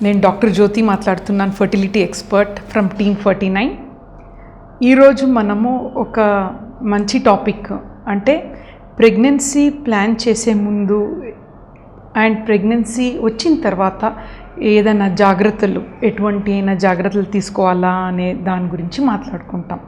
నేను డాక్టర్ జ్యోతి మాట్లాడుతున్నాను, fertility expert from team 49. ఈరోజు మనము ఒక మంచి టాపిక్, అంటే ప్రెగ్నెన్సీ ప్లాన్ చేసే ముందు అండ్ ప్రెగ్నెన్సీ వచ్చిన తర్వాత ఏదైనా జాగ్రత్తలు, ఎటువంటి అయినా జాగ్రత్తలు తీసుకోవాలా అనే దాని గురించి మాట్లాడుకుంటాం.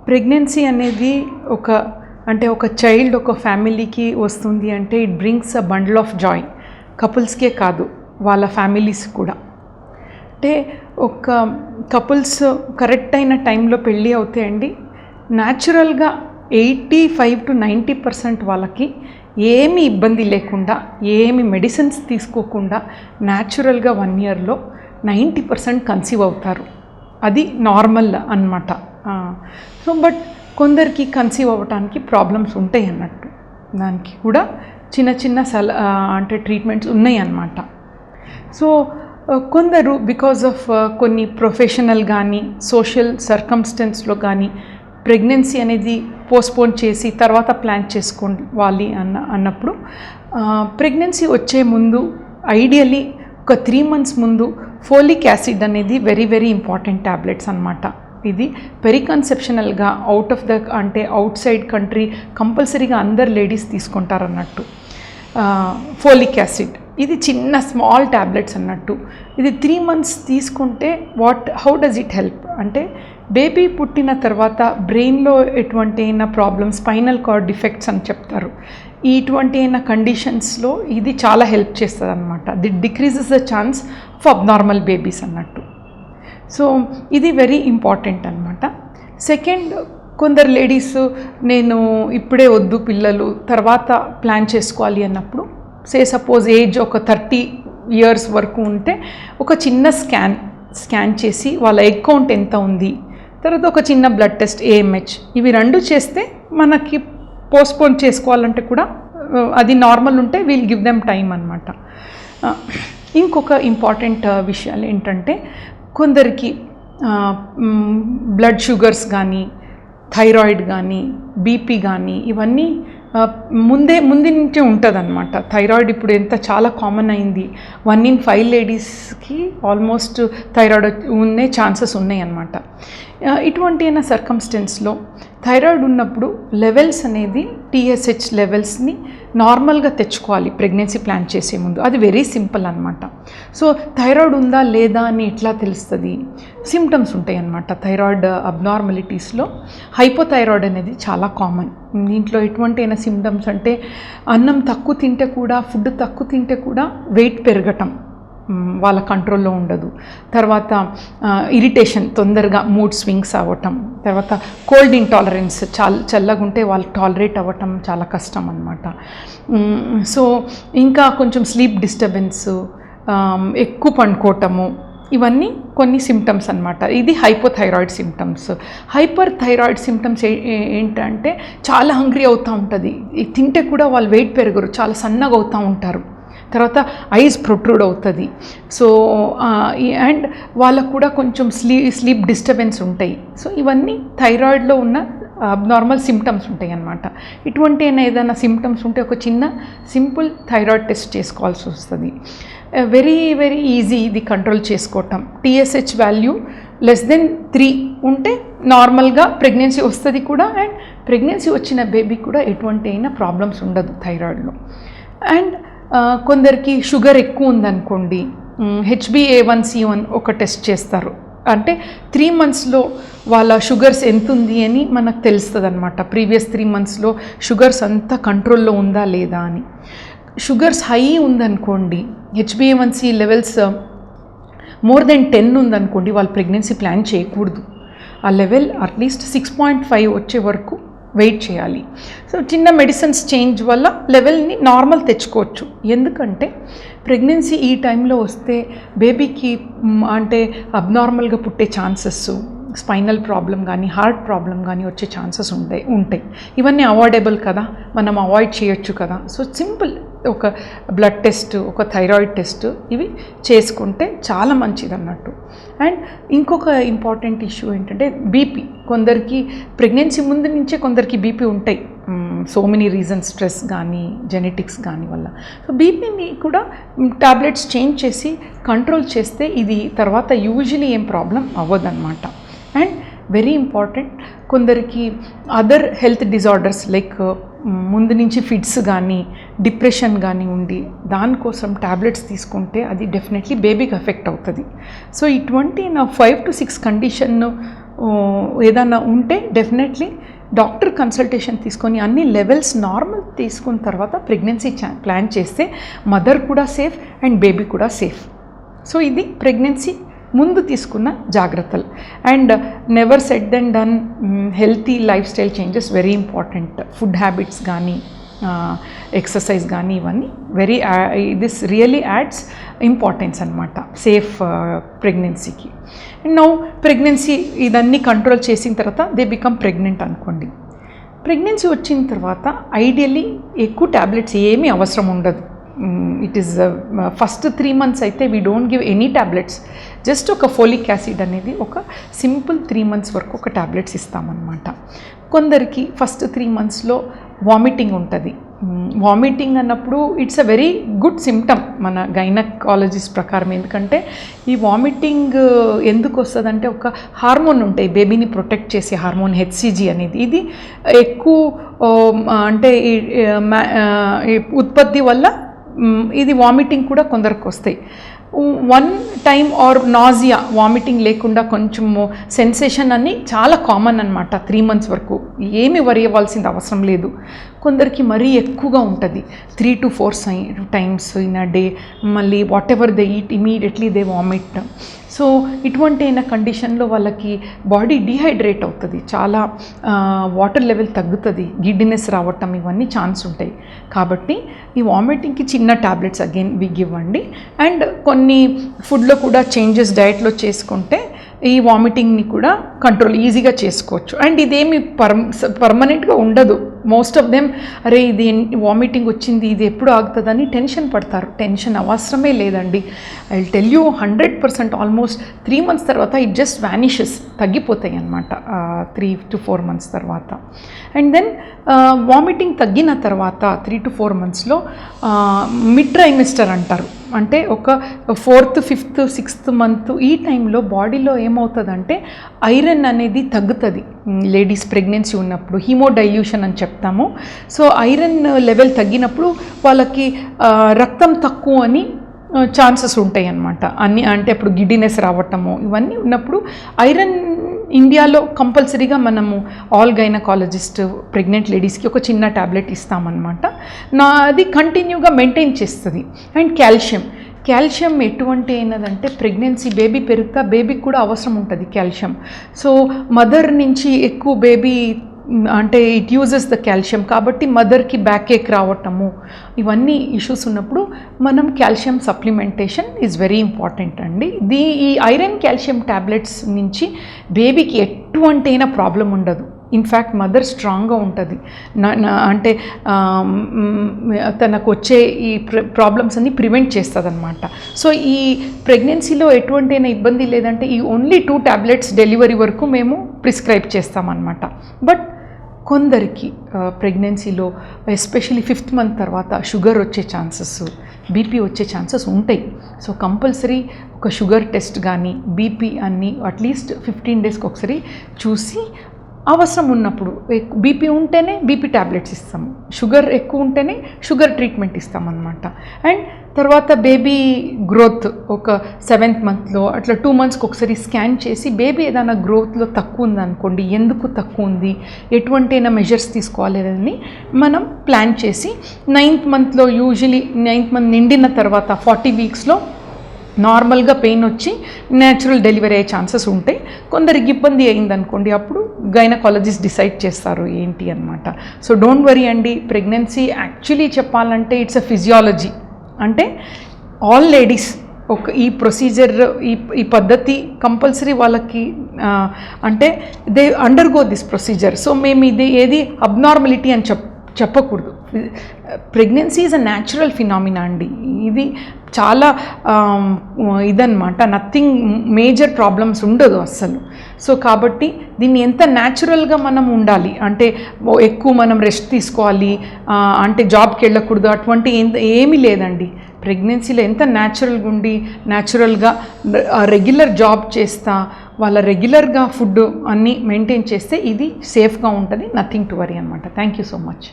ప్రెగ్నెన్సీ అనేది ఒక చైల్డ్ ఒక ఫ్యామిలీకి వస్తుంది అంటే it brings a bundle of joy. కపుల్స్కే కాదు, వాళ్ళ ఫ్యామిలీస్ కూడా. అంటే ఒక కపుల్స్ కరెక్ట్ అయిన టైంలో పెళ్ళి అవుతాయండి, న్యాచురల్గా 85 to 90% వాళ్ళకి ఏమి ఇబ్బంది లేకుండా, ఏమి మెడిసిన్స్ తీసుకోకుండా న్యాచురల్గా 1 yearలో 90% కన్సీవ్ అవుతారు. అది నార్మల్ అన్నమాట. సో బట్ కొందరికి కన్సీవ్ అవ్వటానికి ప్రాబ్లమ్స్ ఉంటాయి అన్నట్టు, దానికి కూడా చిన్న చిన్న అంటే ట్రీట్మెంట్స్ ఉన్నాయి అన్నమాట. సో కొందరు బికాజ్ ఆఫ్ కొన్ని ప్రొఫెషనల్ కానీ సోషల్ సర్కమ్స్టెన్స్లో కానీ ప్రెగ్నెన్సీ అనేది పోస్ట్పోన్ చేసి తర్వాత ప్లాన్ చేసుకోవాలి అన్నప్పుడు ప్రెగ్నెన్సీ వచ్చే ముందు ఐడియలీ ఒక 3 months ముందు ఫోలిక్ యాసిడ్ అనేది వెరీ వెరీ ఇంపార్టెంట్ ట్యాబ్లెట్స్ అన్నమాట. ఇది పెరికన్సెప్షనల్గా అవుట్ సైడ్ కంట్రీ కంపల్సరీగా అందరు లేడీస్ తీసుకుంటారు అన్నట్టు. ఫోలిక్ యాసిడ్ ఇది చిన్న స్మాల్ ట్యాబ్లెట్స్ అన్నట్టు. ఇది 3 months తీసుకుంటే హౌ డస్ ఇట్ హెల్ప్ అంటే, బేబీ పుట్టిన తర్వాత బ్రెయిన్లో ఎటువంటి అయినా ప్రాబ్లమ్స్, స్పైనల్ కార్డ్ డిఫెక్ట్స్ అని చెప్తారు, ఇటువంటి అయిన కండిషన్స్లో ఇది చాలా హెల్ప్ చేస్తుంది అన్నమాట. That decreases the chance of abnormal babies అన్నట్టు. సో ఇది వెరీ ఇంపార్టెంట్ అన్నమాట. సెకండ్, కొందరు లేడీస్ నేను ఇప్పుడే వద్దు పిల్లలు తర్వాత ప్లాన్ చేసుకోవాలి అన్నప్పుడు, సపోజ్ ఏజ్ ఒక 30 years వరకు ఉంటే ఒక చిన్న స్కాన్ చేసి వాళ్ళ ఎగ్ కౌంట్ ఎంత ఉంది, తర్వాత ఒక చిన్న బ్లడ్ టెస్ట్ AMH, ఇవి 2 చేస్తే మనకి పోస్ట్పోన్ చేసుకోవాలంటే కూడా అది నార్మల్ ఉంటే విల్ గివ్ దెమ్ టైం అన్నమాట. ఇంకొక ఇంపార్టెంట్ విషయాలు ఏంటంటే, కొందరికి బ్లడ్ షుగర్స్ కానీ, థైరాయిడ్ కానీ, BP కానీ ఇవన్నీ ముందు నుంచే ఉంటుంది అన్నమాట. థైరాయిడ్ ఇప్పుడు చాలా కామన్ అయింది. 1 in 5 లేడీస్కి ఆల్మోస్ట్ థైరాయిడ్ ఉండే ఛాన్సెస్ ఉన్నాయి అన్నమాట. ఇటువంటి అయిన సర్కమ్స్టెన్స్లో థైరాయిడ్ ఉన్నప్పుడు లెవెల్స్ అనేది TSH లెవెల్స్ని నార్మల్గా తెచ్చుకోవాలి ప్రెగ్నెన్సీ ప్లాన్ చేసే ముందు. అది వెరీ సింపుల్ అన్నమాట. సో థైరాయిడ్ ఉందా లేదా అని ఎట్లా తెలుస్తుంది? సిమ్టమ్స్ ఉంటాయి అన్నమాట. థైరాయిడ్ అబ్నార్మలిటీస్లో హైపోథైరాయిడ్ అనేది చాలా కామన్. దీంట్లో ఎటువంటి అయినా సిమ్టమ్స్ అంటే, అన్నం తక్కువ తింటే కూడా, ఫుడ్ తక్కువ తింటే కూడా వెయిట్ పెరగటం వాళ్ళ కంట్రోల్లో ఉండదు. తర్వాత ఇరిటేషన్, తొందరగా మూడ్ స్వింగ్స్ అవ్వటం, తర్వాత కోల్డ్ ఇంటాలరెన్స్, చల్లగా ఉంటే వాళ్ళు టాలరేట్ అవ్వటం చాలా కష్టం అన్నమాట. సో ఇంకా కొంచెం స్లీప్ డిస్టర్బెన్స్, ఎక్కువ పండుకోవటము, ఇవన్నీ కొన్ని సిమ్టమ్స్ అన్నమాట. ఇది hypothyroid symptoms. Hyper thyroid symptoms ఏంటంటే, చాలా హంగ్రీ అవుతూ ఉంటుంది, తింటే కూడా వాళ్ళు వెయిట్ పెరగరు, చాలా సన్నగా అవుతూ ఉంటారు. తర్వాత ఐస్ ప్రొట్రూడ్ అవుతుంది. సో అండ్ వాళ్ళకు కూడా కొంచెం స్లీప్ డిస్టర్బెన్స్ ఉంటాయి. సో ఇవన్నీ థైరాయిడ్లో ఉన్న అబ్నార్మల్ సిమ్టమ్స్ ఉంటాయి అన్నమాట. ఇటువంటి ఏదైనా సిమ్టమ్స్ ఉంటే ఒక చిన్న సింపుల్ థైరాయిడ్ టెస్ట్ చేసుకోవాల్సి వస్తుంది. వెరీ వెరీ ఈజీ ఇది కంట్రోల్ చేసుకోవటం. TSH వాల్యూ <3 ఉంటే నార్మల్గా ప్రెగ్నెన్సీ వస్తుంది కూడా, అండ్ ప్రెగ్నెన్సీ వచ్చిన బేబీ కూడా ఎటువంటి అయినా ప్రాబ్లమ్స్ ఉండదు థైరాయిడ్లో. అండ్ కొందరికి షుగర్ ఎక్కువ ఉందనుకోండి, HbA1c1 ఒక టెస్ట్ చేస్తారు. అంటే 3 monthsలో వాళ్ళ షుగర్స్ ఎంత ఉంది అని మనకు తెలుస్తుంది అనమాట. ప్రీవియస్ 3 monthsలో షుగర్స్ అంతా కంట్రోల్లో ఉందా లేదా అని. షుగర్స్ హై ఉందనుకోండి, HbA1c లెవెల్స్ మోర్ దెన్ 10 ఉందనుకోండి, వాళ్ళు ప్రెగ్నెన్సీ ప్లాన్ చేయకూడదు. ఆ లెవెల్ అట్లీస్ట్ 6.5 వచ్చే వరకు వెయిట్ చేయాలి. సో చిన్న మెడిసిన్స్ చేంజ్ వల్ల లెవెల్ని నార్మల్ తెచ్చుకోవచ్చు. ఎందుకంటే ప్రెగ్నెన్సీ ఈ టైంలో వస్తే బేబీకి అంటే అబ్నార్మల్గా పుట్టే ఛాన్సెస్, స్పైనల్ ప్రాబ్లం కానీ, హార్ట్ ప్రాబ్లం కానీ వచ్చే ఛాన్సెస్ ఉంటాయి. ఇవన్నీ అవాయిడబుల్ కదా, మనం అవాయిడ్ చేయొచ్చు కదా. సో సింపుల్ ఒక బ్లడ్ టెస్ట్, ఒక థైరాయిడ్ టెస్ట్ ఇవి చేసుకుంటే చాలా మంచిది అన్నట్టు. అండ్ ఇంకొక ఇంపార్టెంట్ ఇష్యూ ఏంటంటే బీపీ. కొందరికి ప్రెగ్నెన్సీ ముందు నుంచే కొందరికి బీపీ ఉంటాయి, సో మెనీ రీజన్స్, స్ట్రెస్ కానీ జెనెటిక్స్ కానీ వల్ల. సో బీపీని కూడా టాబ్లెట్స్ చేంజ్ చేసి కంట్రోల్ చేస్తే ఇది తర్వాత యూజువలీ ఏం ప్రాబ్లం అవ్వదన్నమాట. అండ్ వెరీ ఇంపార్టెంట్, కొందరికి అదర్ హెల్త్ డిజార్డర్స్ లైక్ ముందు నుంచి ఫిట్స్ కానీ డిప్రెషన్ కానీ ఉండి దానికోసం టాబ్లెట్స్ తీసుకుంటే అది డెఫినెట్లీ బేబీకి ఎఫెక్ట్ అవుతుంది. సో ఇటువంటి నా 5 to 6 కండిషన్ ఏదైనా ఉంటే డెఫినెట్లీ డాక్టర్ కన్సల్టేషన్ తీసుకొని అన్ని లెవెల్స్ నార్మల్ తీసుకున్న తర్వాత ప్రెగ్నెన్సీ ప్లాన్ చేస్తే మదర్ కూడా సేఫ్ అండ్ బేబీ కూడా సేఫ్. సో ఇది ప్రెగ్నెన్సీ ముందు తీసుకున్న జాగ్రత్తలు. And never said and done, healthy life style changes very important. Food habits కానీ ఎక్సర్సైజ్ కానీ ఇవన్నీ దిస్ రియలీ యాడ్స్ ఇంపార్టెన్స్ అనమాట సేఫ్ ప్రెగ్నెన్సీకి. అండ్ నౌ ప్రెగ్నెన్సీ ఇదన్నీ కంట్రోల్ చేసిన తర్వాత దే బికమ్ ప్రెగ్నెంట్ అనుకోండి. ప్రెగ్నెన్సీ వచ్చిన తర్వాత ఐడియల్లీ ఎక్కువ ట్యాబ్లెట్స్ ఏమీ అవసరం ఉండదు. ఇట్ ఈస్ ఫస్ట్ 3 months అయితే we don't give any tablets. Just ఒక ఫోలిక్ యాసిడ్ అనేది ఒక సింపుల్ 3 months వరకు ఒక ట్యాబ్లెట్స్ ఇస్తామన్నమాట. కొందరికి ఫస్ట్ 3 monthsలో వామిటింగ్ ఉంటుంది. వామిటింగ్ అన్నప్పుడు it's a very good symptom మన గైనకాలజిస్ట్ ప్రకారం. ఎందుకంటే ఈ వామిటింగ్ ఎందుకు వస్తుందంటే ఒక హార్మోన్ ఉంటాయి బేబీని ప్రొటెక్ట్ చేసే హార్మోన్ HCG అనేది. ఇది ఎక్కువ అంటే ఉత్పత్తి వల్ల ఇది వామిటింగ్ కూడా కొందరికి వస్తాయి. 1 time ఆర్ నాజియా, వామిటింగ్ లేకుండా కొంచెము సెన్సేషన్ అని చాలా కామన్ అనమాట. 3 months వరకు ఏమి వరి అవ్వాల్సింది అవసరం లేదు. కొందరికి మరీ ఎక్కువగా ఉంటుంది, 3 to 4 times in a day. మళ్ళీ whatever they eat immediately they vomit. So ఇటువంటి అయిన కండిషన్లో వాళ్ళకి బాడీ డిహైడ్రేట్ అవుతుంది, చాలా వాటర్ లెవెల్ తగ్గుతుంది, గిడ్డినెస్ రావటం ఇవన్నీ ఛాన్స్ ఉంటాయి. కాబట్టి ఈ వామిటింగ్కి చిన్న ట్యాబ్లెట్స్ అగైన్ బిగ్ ఇవ్వండి. అండ్ కొన్ని ఫుడ్లో కూడా చేంజెస్ డయట్లో చేసుకుంటే ఈ వామిటింగ్ని కూడా కంట్రోల్ ఈజీగా చేసుకోవచ్చు. అండ్ ఇదేమి పర్మనెంట్గా ఉండదు. మోస్ట్ ఆఫ్ దెమ్ అరే ఇది వామిటింగ్ వచ్చింది ఇది ఎప్పుడు ఆగుతుందని టెన్షన్ పడతారు. టెన్షన్ అవసరమే లేదండి. I will tell you 100% almost 3 months తర్వాత ఇట్ జస్ట్ వ్యానిషెస్, తగ్గిపోతాయి అన్నమాట 3 to 4 months తర్వాత. అండ్ దెన్ వామిటింగ్ తగ్గిన తర్వాత 3 to 4 monthsలో మిడ్ ట్రైమిస్టర్ అంటారు. అంటే ఒక 4th, 5th, 6th month ఈ టైంలో బాడీలో ఏమవుతుందంటే ఐరన్ అనేది తగ్గుతుంది. లేడీస్ ప్రెగ్నెన్సీ ఉన్నప్పుడు హీమోడైల్యూషన్ అని చెప్తాము. సో ఐరన్ లెవెల్ తగ్గినప్పుడు వాళ్ళకి రక్తం తక్కువ అని ఛాన్సెస్ ఉంటాయి అన్నమాట. అన్నీ అంటే ఇప్పుడు గిడ్డినెస్ రావటము ఇవన్నీ ఉన్నప్పుడు ఐరన్ ఇండియాలో కంపల్సరీగా మనము ఆల్ గైనకాలజిస్ట్ ప్రెగ్నెంట్ లేడీస్కి ఒక చిన్న ట్యాబ్లెట్ ఇస్తామన్నమాట. అది కంటిన్యూగా మెయింటైన్ చేస్తుంది. అండ్ కాల్షియం ఎటువంటి అయినదంటే ప్రెగ్నెన్సీ బేబీ పెరుగుతా బేబీకి కూడా అవసరం ఉంటుంది కాల్షియం. సో మదర్ నుంచి ఎక్కువ బేబీ అంటే ఇట్ యూజెస్ ద కాల్షియం. కాబట్టి మదర్కి బ్యాక్ ఏక్ రావటము ఇవన్నీ ఇష్యూస్ ఉన్నప్పుడు మనం calcium supplementation is very important అండి. ఈ ఐరన్ కాల్షియం ట్యాబ్లెట్స్ నుంచి బేబీకి ఎటువంటి అయినా ప్రాబ్లం ఉండదు. ఇన్ఫ్యాక్ట్ మదర్ స్ట్రాంగ్గా ఉంటుంది. అంటే తనకు వచ్చే ఈ ప్రాబ్లమ్స్ అన్నీ ప్రివెంట్ చేస్తుంది అనమాట. సో ఈ ప్రెగ్నెన్సీలో ఎటువంటి ఇబ్బంది లేదంటే ఈ ఓన్లీ 2 tablets డెలివరీ వరకు మేము ప్రిస్క్రైబ్ చేస్తామన్నమాట. బట్ కొందరికి ప్రెగ్నెన్సీలో ఎస్పెషలీ 5th month తర్వాత షుగర్ వచ్చే ఛాన్సెస్, బీపీ వచ్చే ఛాన్సెస్ ఉంటాయి. సో కంపల్సరీ ఒక షుగర్ టెస్ట్ కానీ బీపీ అన్నీ అట్లీస్ట్ 15 daysకి ఒకసారి చూసి అవసరం ఉన్నప్పుడు బీపీ ఉంటేనే బీపీ ట్యాబ్లెట్స్ ఇస్తాము, షుగర్ ఎక్కువ ఉంటేనే షుగర్ ట్రీట్మెంట్ ఇస్తామన్నమాట. అండ్ తర్వాత బేబీ గ్రోత్ ఒక 7th monthలో అట్లా 2 monthsకి ఒకసారి స్కాన్ చేసి బేబీ ఏదైనా గ్రోత్లో తక్కువ ఉందనుకోండి, ఎందుకు తక్కువ ఉంది, ఎటువంటి అయినా మెజర్స్ తీసుకోవాలి అని మనం ప్లాన్ చేసి 9th monthలో యూజువలీ 9th month నిండిన తర్వాత 40 weeksలో నార్మల్గా పెయిన్ వచ్చి న్యాచురల్ డెలివరీ అయ్యే ఛాన్సెస్ ఉంటాయి. కొందరికి ఇబ్బంది అయిందనుకోండి అప్పుడు గైనకాలజిస్ట్ డిసైడ్ చేస్తారు ఏంటి అనమాట. సో డోంట్ వరీ అండి. ప్రెగ్నెన్సీ యాక్చువల్లీ చెప్పాలంటే ఇట్స్ అ ఫిజియాలజీ. అంటే ఆల్ లేడీస్ ఈ ప్రొసీజర్ ఈ పద్ధతి కంపల్సరీ వాళ్ళకి అంటే they undergo this procedure. So మేము ఇది ఏది అబ్నార్మలిటీ అని చెప్పకూడదు. Pregnancy is a natural phenomena అండి. ఇది చాలా ఇదన్నమాట, నథింగ్ మేజర్ ప్రాబ్లమ్స్ ఉండదు అస్సలు. సో కాబట్టి దీన్ని ఎంత న్యాచురల్గా మనం ఉండాలి అంటే ఎక్కువ మనం రెస్ట్ తీసుకోవాలి అంటే జాబ్కి వెళ్ళకూడదు అటువంటి ఏమీ లేదండి. ప్రెగ్నెన్సీలో ఎంత న్యాచురల్గా ఉండి న్యాచురల్గా రెగ్యులర్ జాబ్ చేస్తా వాళ్ళ రెగ్యులర్గా ఫుడ్ అన్నీ మెయింటైన్ చేస్తే ఇది సేఫ్గా ఉంటుంది. నథింగ్ టు వరీ అనమాట. Thank you so much.